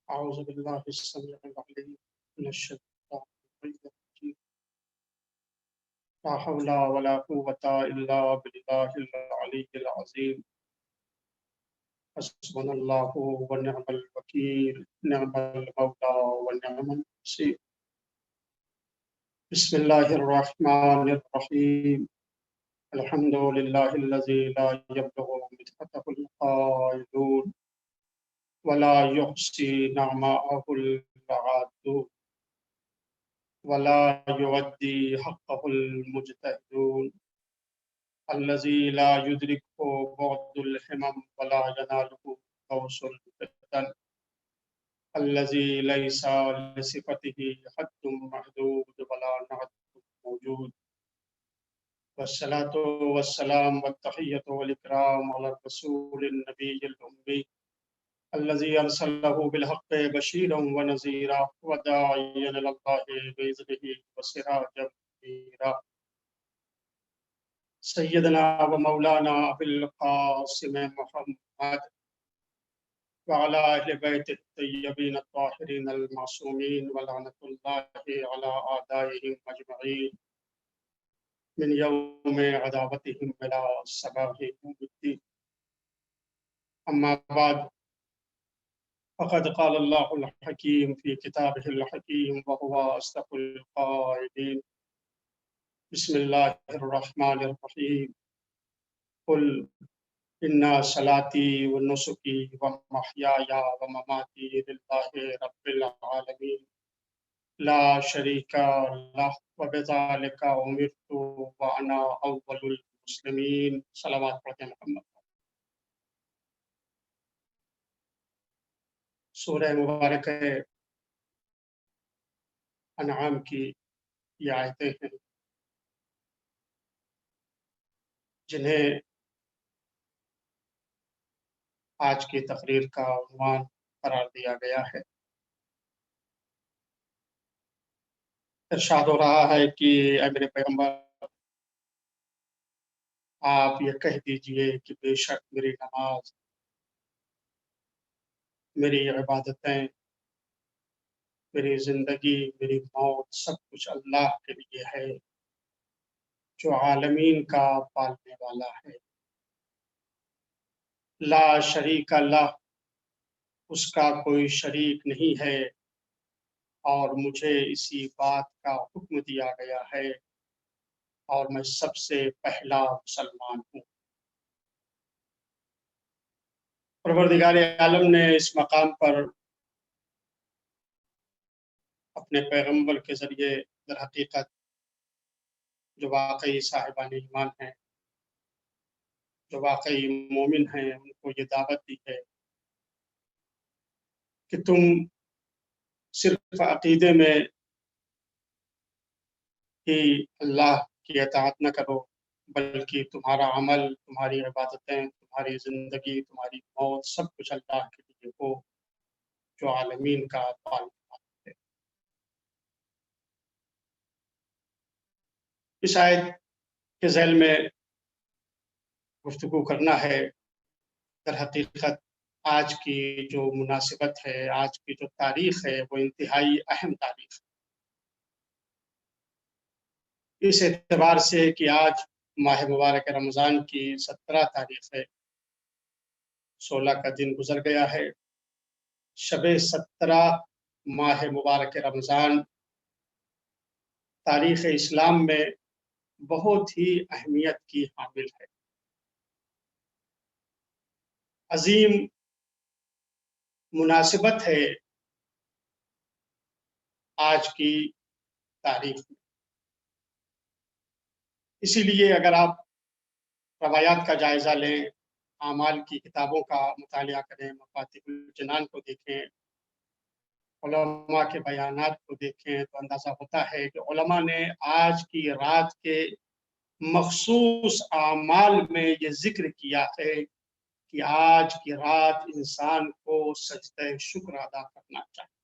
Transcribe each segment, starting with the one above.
أعوذ بالله السميع العليم من الشيطان الرجيم لا حول ولا قوة إلا بالله العلي العظيم حسبنا الله ونعم الوكيل نعم المولى ونعم النصير بسم الله الرحمن الرحيم الحمد لله الذي لا يبلغ مدحته القائلون ولا يحصي نعماءه العادون ولا يودي حقه المجتهدون الذي لا يدركه بعد الحمم ولا يناله قوس الفتن الذي ليس لصفته حد محدود ولا نعد موجود والصلاة والسلام والتحية والإكرام على الرسول النبي الأمي الذي أرسله بالحق بشيرا ونذيرا وداعيا إلى الله بإذنه وسراجا منيرا سيدنا ومولانا أبي القاسم محمد وعلى أهل بيت الطيبين الطاهرين المعصومين ولعنة الله على أعدائهم أجمعين من يوم عداوتهم إلى صباح يوم الدين أما بعد فقد قال الله الحكيم في كتابه الحكيم وهو أصدق القائلين بسم الله الرحمن الرحيم قل إن صلاتي ونسكي ومحياي ومماتي لله رب العالمين لا شريك له وبذلك أمرت وأنا أول المسلمين صلوات پڑھتے ہیں محمد. سورہ مبارک انعام کی یہ آیتیں ہیں جنہیں آج کی تقریر کا عنوان قرار دیا گیا ہے. ارشاد ہو رہا ہے کہ اے میرے پیغمبر آپ یہ کہہ دیجئے کہ بے شک میری نماز، میری عبادتیں، میری زندگی، میری موت سب کچھ اللہ کے لیے ہے جو عالمین کا پالنے والا ہے. لا شریک لہ، اس کا کوئی شریک نہیں ہے، اور مجھے اسی بات کا حکم دیا گیا ہے اور میں سب سے پہلا مسلمان ہوں. پروردگار عالم نے اس مقام پر اپنے پیغمبر کے ذریعے در حقیقت جو واقعی صاحبان ایمان ہیں، جو واقعی مومن ہیں، ان کو یہ دعوت دی ہے کہ تم صرف عقیدے میں ہی اللہ کی اطاعت نہ کرو، بلکہ تمہارا عمل، تمہاری عبادتیں، تمہاری زندگی، تمہاری موت سب کچھ اللہ کے لیے ہو جو عالمین کا پالنے والا ہے. اس آیت کے ذیل میں گفتگو کرنا ہے در حقیقت آج کی جو مناسبت ہے، آج کی جو تاریخ ہے، وہ انتہائی اہم تاریخ ہے. اس اعتبار سے کہ آج ماہ مبارک رمضان کی 17 تاریخ ہے، 16 کا دن گزر گیا ہے. شب 17 ماہ مبارک رمضان تاریخ اسلام میں بہت ہی اہمیت کی حامل ہے. عظیم مناسبت ہے آج کی تاریخ میں. اسی لیے اگر آپ روایات کا جائزہ لیں، اعمال کی کتابوں کا مطالعہ کریں، مفاتیح الجنان کو دیکھیں، علماء کے بیانات کو دیکھیں، تو اندازہ ہوتا ہے کہ علماء نے آج کی رات کے مخصوص اعمال میں یہ ذکر کیا ہے کہ آج کی رات انسان کو سجدہ شکر ادا کرنا چاہیے.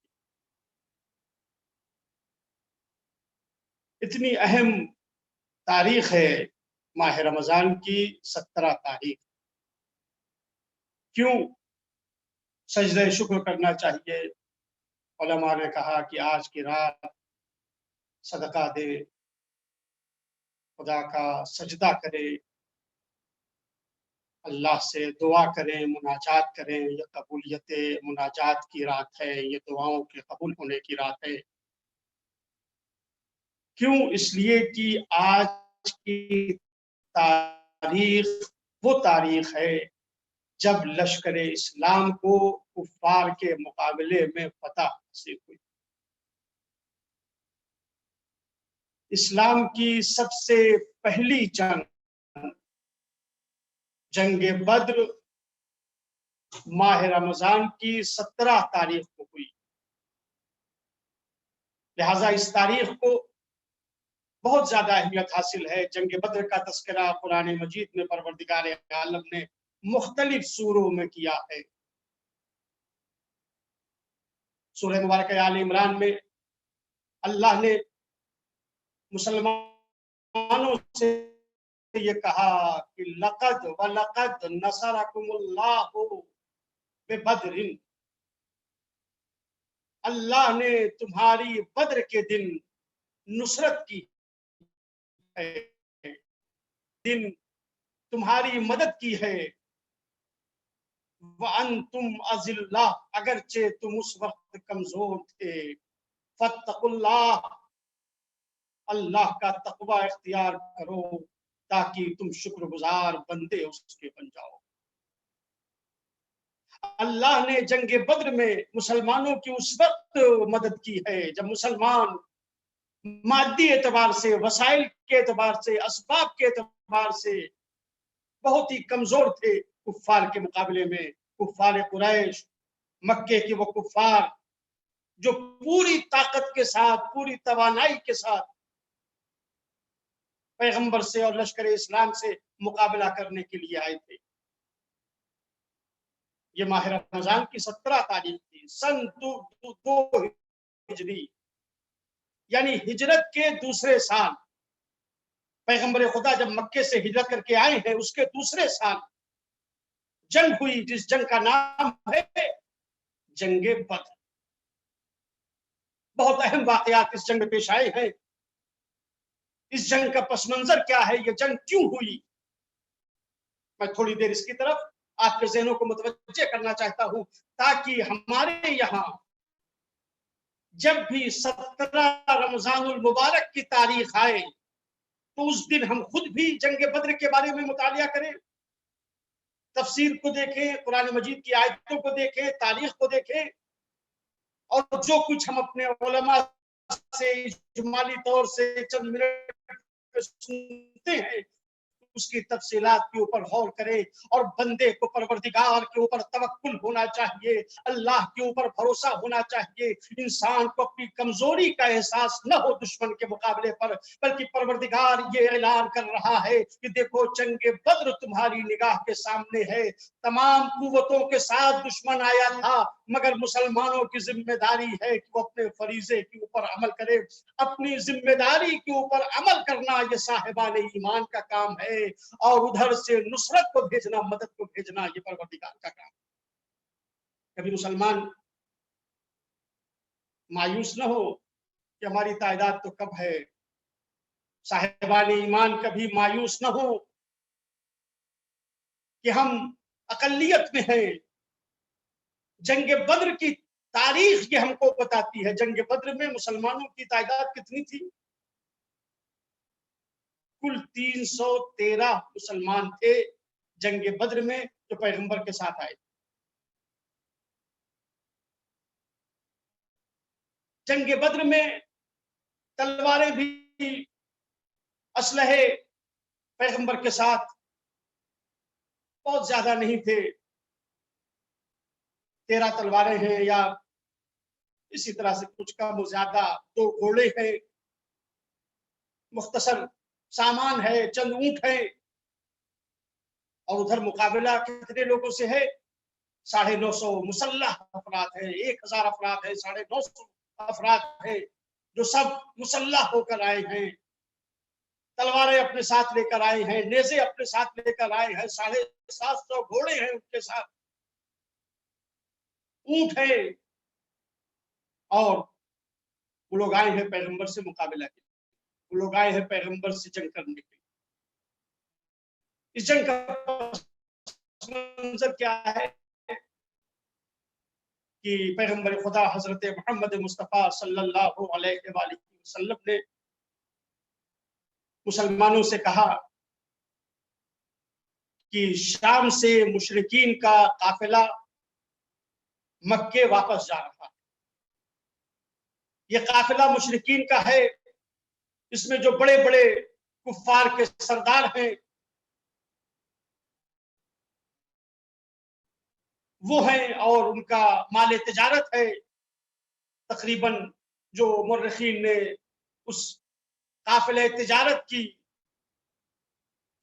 اتنی اہم تاریخ ہے ماہ رمضان کی 17 تاریخ. کیوں سجدہ شکر کرنا چاہیے؟ علماء نے کہا کہ آج کی رات صدقہ دے، خدا کا سجدہ کرے، اللہ سے دعا کریں، مناجات کریں۔ یہ قبولیت مناجات کی رات ہے، یہ دعاؤں کے قبول ہونے کی رات ہے۔ کیوں؟ اس لیے کہ آج کی تاریخ وہ تاریخ ہے جب لشکر اسلام کو کفار کے مقابلے میں فتح حاصل ہوئی۔ اسلام کی سب سے پہلی جنگ بدر ماہ رمضان کی 17 تاریخ کو ہوئی، لہذا اس تاریخ کو بہت زیادہ اہمیت حاصل ہے۔ جنگ بدر کا تذکرہ قرآن مجید میں پروردگار عالم نے مختلف سوروں میں کیا ہے۔ سورہ مبارکہ آل عمران میں اللہ نے مسلمانوں سے یہ کہا کہ لقد وَلَقَدْ نَصَرَكُمُ اللَّهُ بِبَدْرٍ، اللہ نے تمہاری بدر کے دن نصرت کی ہے، دن تمہاری مدد کی ہے۔ وَأَنْتُمْ أَذِلَّةٌ، اگرچہ تم اس وقت کمزور تھے۔ فَاتَّقُوا اللَّهَ، اللہ کا تقوی اختیار کرو تاکہ تم شکر گزار بندے اس کے بن جاؤ۔ اللہ نے جنگ بدر میں مسلمانوں کی اس وقت مدد کی ہے جب مسلمان مادی اعتبار سے، وسائل کے اعتبار سے، اسباب کے اعتبار سے بہت ہی کمزور تھے کفار کے مقابلے میں۔ کفار قریش، مکے کے وہ کفار جو پوری طاقت کے ساتھ، پوری توانائی کے ساتھ پیغمبر سے اور لشکر اسلام سے مقابلہ کرنے کے لیے آئے تھے۔ یہ ماہ رمضان کی 17 تاریخ تھی، سن 2 ہجری، یعنی ہجرت کے دوسرے سال۔ پیغمبر خدا جب مکے سے ہجرت کر کے آئے ہیں، اس کے دوسرے سال جنگ ہوئی، جس جنگ کا نام ہے جنگ بدر۔ بہت اہم واقعات اس جنگ میں پیش آئے ہیں۔ اس جنگ کا پس منظر کیا ہے، یہ جنگ کیوں ہوئی، میں تھوڑی دیر اس کی طرف آپ کے ذہنوں کو متوجہ کرنا چاہتا ہوں، تاکہ ہمارے یہاں جب بھی 17 رمضان المبارک کی تاریخ آئے تو اس دن ہم خود بھی جنگ بدر کے بارے میں مطالعہ کریں، تفسیر کو دیکھیں، قرآن مجید کی آیتوں کو دیکھیں، تاریخ کو دیکھیں، اور جو کچھ ہم اپنے علماء سے اجمالی طور سے چند منٹ سنتے ہیں اس کی تفصیلات کے اوپر غور کرے، اور بندے کو پروردگار کے اوپر توکل ہونا چاہیے، اللہ کے اوپر بھروسہ ہونا چاہیے۔ انسان کو اپنی کمزوری کا احساس نہ ہو دشمن کے مقابلے پر، بلکہ پروردگار یہ اعلان کر رہا ہے کہ دیکھو جنگ بدر تمہاری نگاہ کے سامنے ہے، تمام قوتوں کے ساتھ دشمن آیا تھا، مگر مسلمانوں کی ذمہ داری ہے کہ وہ اپنے فریضے کے اوپر عمل کرے۔ اپنی ذمہ داری کے اوپر عمل کرنا یہ صاحبان ایمان کا کام ہے، اور ادھر سے نصرت کو بھیجنا، مدد کو بھیجنا یہ پروردگار کا کام ہے۔ کبھی مسلمان مایوس نہ ہو کہ ہماری تعداد تو کم ہے، صاحبان ایمان کبھی مایوس نہ ہو کہ ہم اقلیت میں ہیں۔ جنگ بدر کی تاریخ یہ ہم کو بتاتی ہے، جنگ بدر میں مسلمانوں کی تعداد کتنی تھی؟ کل 313 مسلمان تھے جنگ بدر میں جو پیغمبر کے ساتھ آئے۔ جنگ بدر میں تلواریں بھی، اسلحے پیغمبر کے ساتھ بہت زیادہ نہیں تھے، 13 تلواریں ہیں یا اسی طرح سے کچھ کم و زیادہ 2 گھوڑے ہیں، مختصر سامان ہے، چند اونٹ ہیں، اور ادھر مقابلہ کتنے لوگوں سے ہے؟ 950 مسلح افراد ہیں، 1000 افراد ہیں، 950 افراد ہیں جو سب مسلح ہو کر آئے ہیں، تلواریں اپنے ساتھ لے کر آئے ہیں، نیزے اپنے ساتھ لے کر آئے ہیں، 750 گھوڑے ہیں ان کے ساتھ، اونٹ ہیں۔ اور وہ لوگ آئے ہیں پیغمبر سے مقابلہ کے لیے، وہ لوگ آئے ہیں پیغمبر سے جنگ کرنے کے لیے۔ اس جنگ کا منظر کیا ہے کہ پیغمبر خدا حضرت محمد مصطفیٰ صلی اللہ علیہ وآلہ وسلم نے مسلمانوں سے کہا کہ شام سے مشرکین کا قافلہ مکے واپس جا رہا ہے، یہ قافلہ مشرکین کا ہے، اس میں جو بڑے بڑے کفار کے سردار ہیں وہ ہیں، اور ان کا مال تجارت ہے۔ تقریباً جو مورخین نے اس قافلہ تجارت کی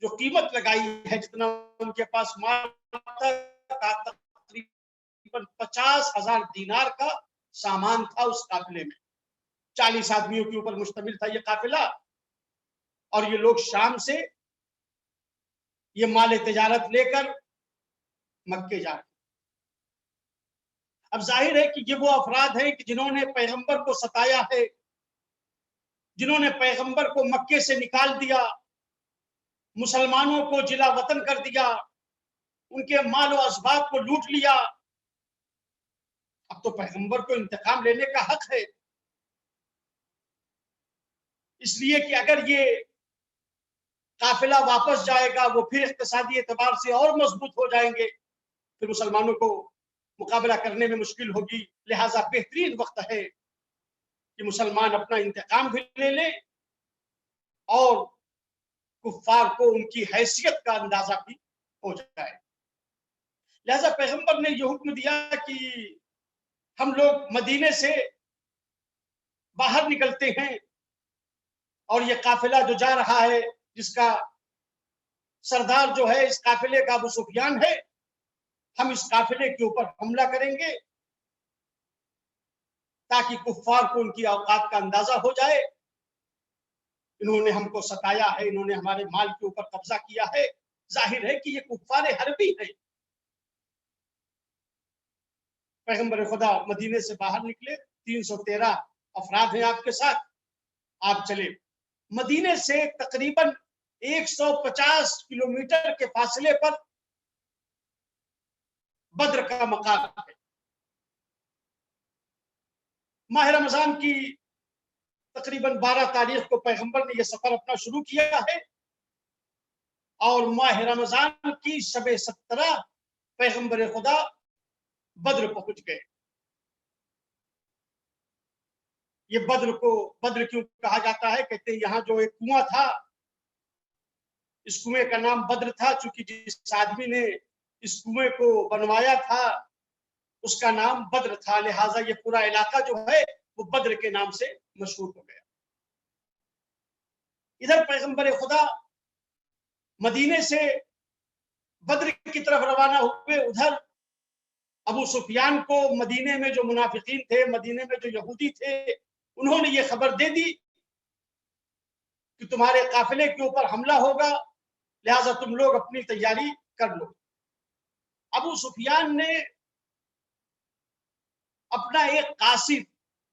جو قیمت لگائی ہے، جتنا ان کے پاس مال تھا، تقریباً 50,000 دینار کا سامان تھا اس قافلے میں۔ 40 آدمیوں کے اوپر مشتمل تھا یہ قافلہ، اور یہ لوگ شام سے یہ مال تجارت لے کر مکے جا رہے۔ اب ظاہر ہے کہ یہ وہ افراد ہیں کہ جنہوں نے پیغمبر کو ستایا ہے، جنہوں نے پیغمبر کو مکے سے نکال دیا، مسلمانوں کو جلا وطن کر دیا، ان کے مال و اسباب کو لوٹ لیا۔ اب تو پیغمبر کو انتقام لینے کا حق ہے، اس لیے کہ اگر یہ قافلہ واپس جائے گا وہ پھر اقتصادی اعتبار سے اور مضبوط ہو جائیں گے، پھر مسلمانوں کو مقابلہ کرنے میں مشکل ہوگی۔ لہٰذا بہترین وقت ہے کہ مسلمان اپنا انتقام بھی لے لیں اور کفار کو ان کی حیثیت کا اندازہ بھی ہو جائے۔ لہٰذا پیغمبر نے یہ حکم دیا کہ ہم لوگ مدینے سے باہر نکلتے ہیں، اور یہ قافلہ جو جا رہا ہے جس کا سردار جو ہے اس قافلے کا ابو سفیان ہے، ہم اس قافلے کے اوپر حملہ کریں گے تاکہ کفار کو ان کی اوقات کا اندازہ ہو جائے۔ انہوں نے ہم کو ستایا ہے، انہوں نے ہمارے مال کے اوپر قبضہ کیا ہے، ظاہر ہے کہ یہ کفار حربی ہیں۔ پیغمبر خدا مدینے سے باہر نکلے، 313 افراد ہیں آپ کے ساتھ، آپ چلے۔ مدینے سے تقریباً 150 کلومیٹر کے فاصلے پر بدر کا مقام ہے۔ ماہ رمضان کی تقریباً 12 تاریخ کو پیغمبر نے یہ سفر اپنا شروع کیا ہے، اور ماہ رمضان کی شب 17 پیغمبر خدا بدر پہنچ گئے۔ یہ بدر کیوں کہا جاتا ہے؟ کہتے ہیں یہاں جو ایک کنواں تھا، اس کنویں کا نام بدر تھا، چونکہ جس آدمی نے اس کنویں کو بنوایا تھا اس کا نام بدر تھا، لہٰذا یہ پورا علاقہ جو ہے وہ بدر کے نام سے مشہور ہو گیا۔ ادھر پیغمبر خدا مدینے سے بدر کی طرف روانہ ہوئے، ادھر ابو سفیان کو مدینے میں جو منافقین تھے، مدینے میں جو یہودی تھے، انہوں نے یہ خبر دے دی کہ تمہارے قافلے کے اوپر حملہ ہوگا، لہٰذا تم لوگ اپنی تیاری کر لو۔ ابو سفیان نے اپنا ایک قاصد،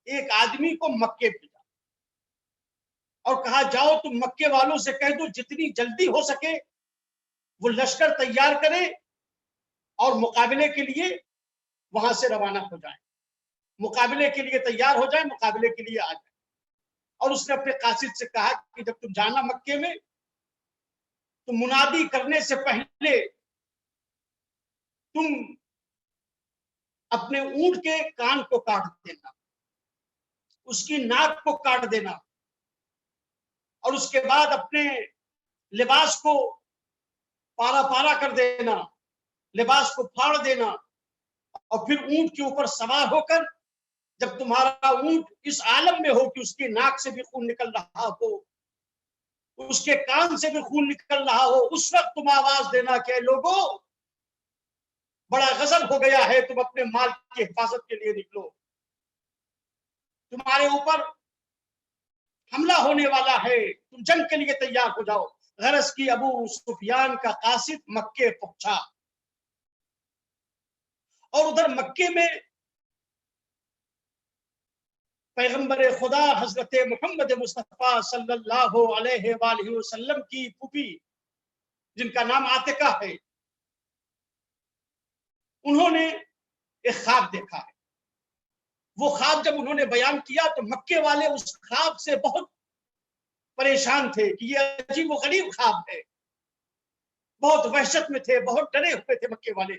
ایک آدمی کو مکے بھیجا اور کہا جاؤ تم مکے والوں سے کہہ دو جتنی جلدی ہو سکے وہ لشکر تیار کرے اور مقابلے کے لیے وہاں سے روانہ ہو جائیں، مقابلے کے لیے تیار ہو جائیں، مقابلے کے لیے آ جائیں۔ اور اس نے اپنے قاصد سے کہا کہ جب تم جانا مکے میں تو منادی کرنے سے پہلے تم اپنے اونٹ کے کان کو کاٹ دینا، اس کی ناک کو کاٹ دینا، اور اس کے بعد اپنے لباس کو پارا پارا کر دینا، لباس کو پھاڑ دینا، اور پھر اونٹ کے اوپر سوار ہو کر جب تمہارا اونٹ اس عالم میں ہو کہ اس کی ناک سے بھی خون نکل رہا ہو، اس کے کان سے بھی خون نکل رہا ہو، اس وقت تم آواز دینا کہ اے لوگوں بڑا غضب ہو گیا ہے، تم اپنے مال کی حفاظت کے لیے نکلو، تمہارے اوپر حملہ ہونے والا ہے، تم جنگ کے لیے تیار ہو جاؤ۔ غرض کی ابو سفیان کا قاصد مکے پہنچا، اور ادھر مکے میں پیغمبر خدا حضرت محمد مصطفیٰ صلی اللہ علیہ وآلہ وسلم کی پھوپھی جن کا نام عاتقہ ہے، انہوں نے ایک خواب دیکھا ہے۔ وہ خواب جب انہوں نے بیان کیا تو مکے والے اس خواب سے بہت پریشان تھے کہ یہ عجیب و غریب خواب ہے، بہت وحشت میں تھے، بہت ڈرے ہوئے تھے مکے والے۔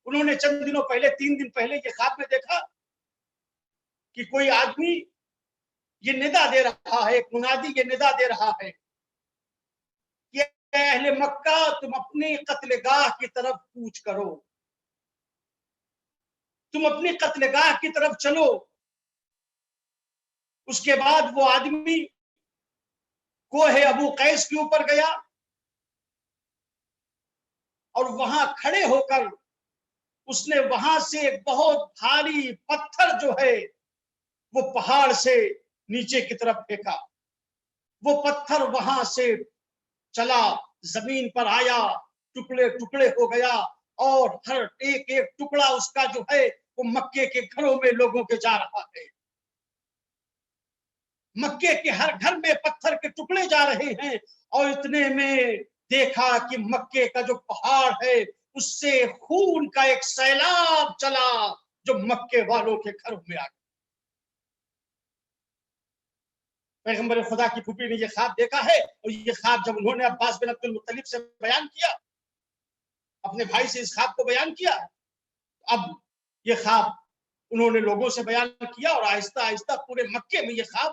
انہوں نے چند دنوں پہلے، 3 دن پہلے یہ خواب میں دیکھا کہ کوئی آدمی یہ ندا دے رہا ہے، ایک منادی یہ ندا دے رہا ہے کہ اہل مکہ تم اپنی قتل گاہ کی طرف کوچ کرو، تم اپنی قتل گاہ کی طرف چلو۔ اس کے بعد وہ آدمی کوہ ابو قیس کے اوپر گیا اور وہاں کھڑے ہو کر اس نے وہاں سے ایک بہت بھاری پتھر جو ہے وہ پہاڑ سے نیچے کی طرف پھینکا۔ وہ پتھر وہاں سے چلا، زمین پر آیا، ٹکڑے ٹکڑے ہو گیا، اور ہر ایک ایک ٹکڑا اس کا جو ہے وہ مکے کے گھروں میں لوگوں کے جا رہا ہے۔ مکے کے ہر گھر میں پتھر کے ٹکڑے جا رہے ہیں، اور اتنے میں دیکھا کہ مکے کا جو پہاڑ ہے اس سے خون کا ایک سیلاب چلا جو مکے والوں کے گھروں میں آ گیا۔ پیغمبر خدا کی پھوپھی نے یہ خواب دیکھا ہے، اور یہ خواب جب انہوں نے عباس بن عبد المطلب سے بیان کیا، اپنے بھائی سے اس خواب کو بیان کیا، اب یہ خواب انہوں نے لوگوں سے بیان کیا، اور آہستہ آہستہ پورے مکے میں یہ خواب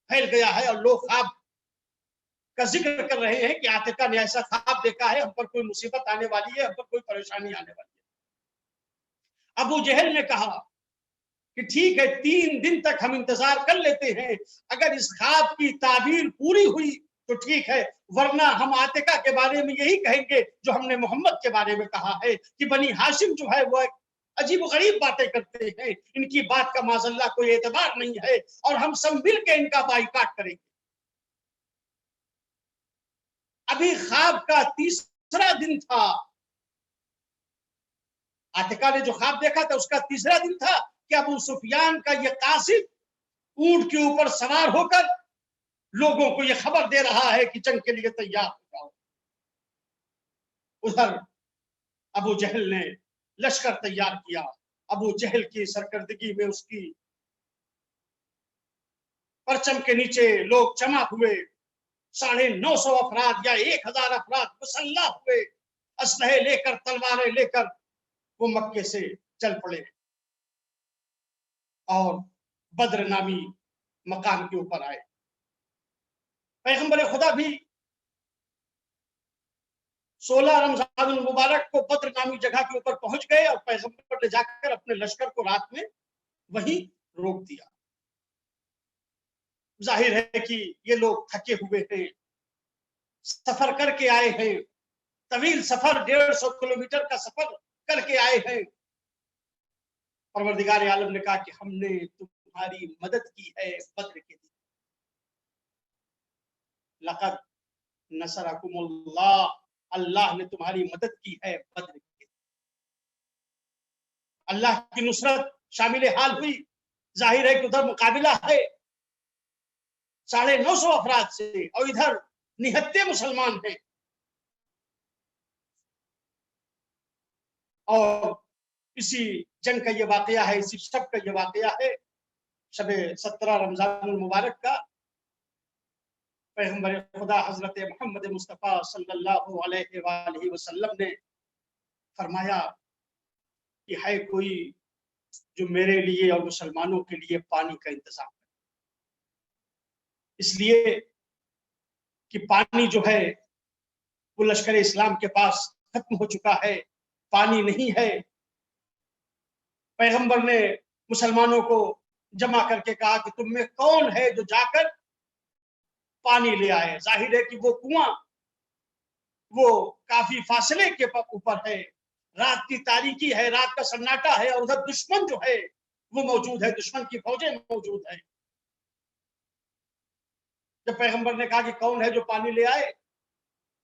پھیل گیا ہے، اور لوگ خواب کا ذکر کر رہے ہیں کہ عاتقہ نے ایسا خواب دیکھا ہے، ہم پر کوئی مصیبت آنے والی ہے، ہم پر کوئی پریشانی آنے والی ہے۔ ابو جہل نے کہا کہ ٹھیک ہے، 3 دن تک ہم انتظار کر لیتے ہیں، اگر اس خواب کی تعبیر پوری ہوئی تو ٹھیک ہے، ورنہ ہم عاتقہ کے بارے میں یہی کہیں گے جو ہم نے محمد کے بارے میں کہا ہے کہ بنی ہاشم جو ہے وہ عجیب و غریب باتیں کرتے ہیں، ان کی بات کا معاذ اللہ کوئی اعتبار نہیں ہے، اور ہم سب مل کے ان کا بائیکاٹ کریں گے۔ ابھی خواب کا 3را دن تھا، عاتقہ نے جو خواب دیکھا تھا اس کا 3را دن تھا کہ ابو سفیان کا یہ قاصد اونٹ کے اوپر سوار ہو کر لوگوں کو یہ خبر دے رہا ہے کہ جنگ کے لیے تیار ہو جاؤ۔ ادھر ابو جہل نے لشکر تیار کیا۔ ابو جہل کی سرکردگی میں اس کی پرچم کے نیچے لوگ جمع ہوئے، 950 افراد یا 1000 افراد مسلح ہوئے، اسلحے لے کر، تلواریں لے کر وہ مکے سے چل پڑے، اور بدر نامی مقام کے اوپر آئے۔ پیغمبر خدا بھی 16 رمضان المبارک کو بدر نامی جگہ کے اوپر پہنچ گئے، اور پیغمبر نے جا کر اپنے لشکر کو رات میں وہیں روک دیا۔ ظاہر ہے کہ یہ لوگ تھکے ہوئے ہیں، سفر کر کے آئے ہیں، طویل سفر، 150 کلومیٹر کا سفر کر کے آئے ہیں۔ پروردگار عالم نے کہا کہ ہم نے تمہاری مدد کی ہے بدر کے دن۔ لقد نصرکم اللہ، اللہ نے تمہاری مدد کی ہے بدر کے دن۔ اللہ کی نصرت شامل حال ہوئی۔ ظاہر ہے کہ ادھر مقابلہ ہے 950 افراد سے، اور ادھر 79 مسلمان ہیں، اور اسی جنگ کا یہ واقعہ ہے، اسی شب کا یہ واقعہ ہے، شب 17 رمضان المبارک کا۔ پیغمبر خدا حضرت محمد مصطفیٰ صلی اللہ علیہ وآلہ وسلم نے فرمایا کہ ہے کوئی جو میرے لیے اور مسلمانوں کے لیے پانی کا انتظام کرے، اس لیے کہ پانی جو ہے وہ لشکر اسلام کے پاس ختم ہو چکا ہے، پانی نہیں ہے۔ پیغمبر نے مسلمانوں کو جمع کر کے کہا کہ تم میں کون ہے جو جا کر پانی لے آئے۔ ظاہر ہے کہ وہ کنواں وہ کافی فاصلے کے اوپر ہے، رات کی تاریکی ہے، رات کا سناٹا ہے، اور ادھر دشمن جو ہے وہ موجود ہے، دشمن کی فوجیں موجود ہیں۔ جب پیغمبر نے کہا کہ کون ہے جو پانی لے آئے،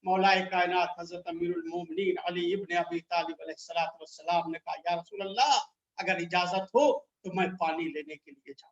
مولا کائنات حضرت امیر المومنین علی ابن ابی طالب علیہ السلام نے کہا یا رسول اللہ، اگر اجازت ہو تو میں پانی لینے کے لیے جاؤں۔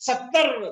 70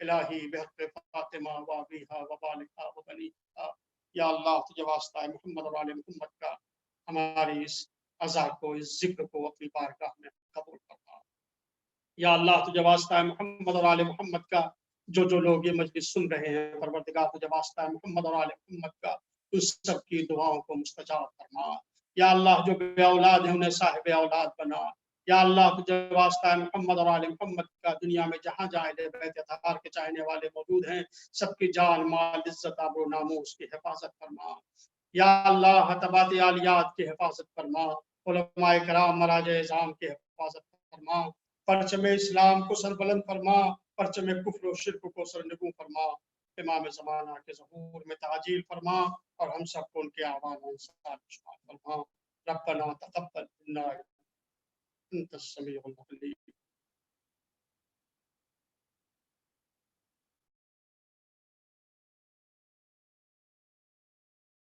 الہی بحق فاطمہ و ابیہا و بالہا و بنیہا، یا اللہ تجھے واسطہ ہے محمد اور آل محمد کا ہماری اس عزا کو، اس ذکر کو اپنی بارگاہ میں قبول فرما۔ یا اللہ تجھے واسطہ ہے محمد اور آل محمد کا جو لوگ یہ مجلس سن رہے ہیں، پروردگار تجھے واسطہ ہے محمد اور آل محمد کا ان سب کی دعاؤں کو مستجاب فرما۔ یا اللہ جو بے اولاد ہیں انہیں صاحب اولاد بنا۔ یا اللہ تجھے واسطہ ہے محمد اور آل محمد کا دنیا میں جہاں جہاں اہل بیت اطہار کے چاہنے والے موجود ہیں، سب کی جان مال عزت آبرو و ناموس کی حفاظت فرما۔ یا اللہ تبات عالیات کی حفاظت فرما، علماء کرام مراجع اعظام کی حفاظت فرما، پرچم اسلام کو سربلند فرما، پرچم کفر و شرک کو سرنگوں فرما، امام زمانہ کے ظہور میں تعجیل فرما، اور ہم سب کو ان کے اعوان و انصار فرما۔ ربنا تقبل منا انت السمیع العلیم۔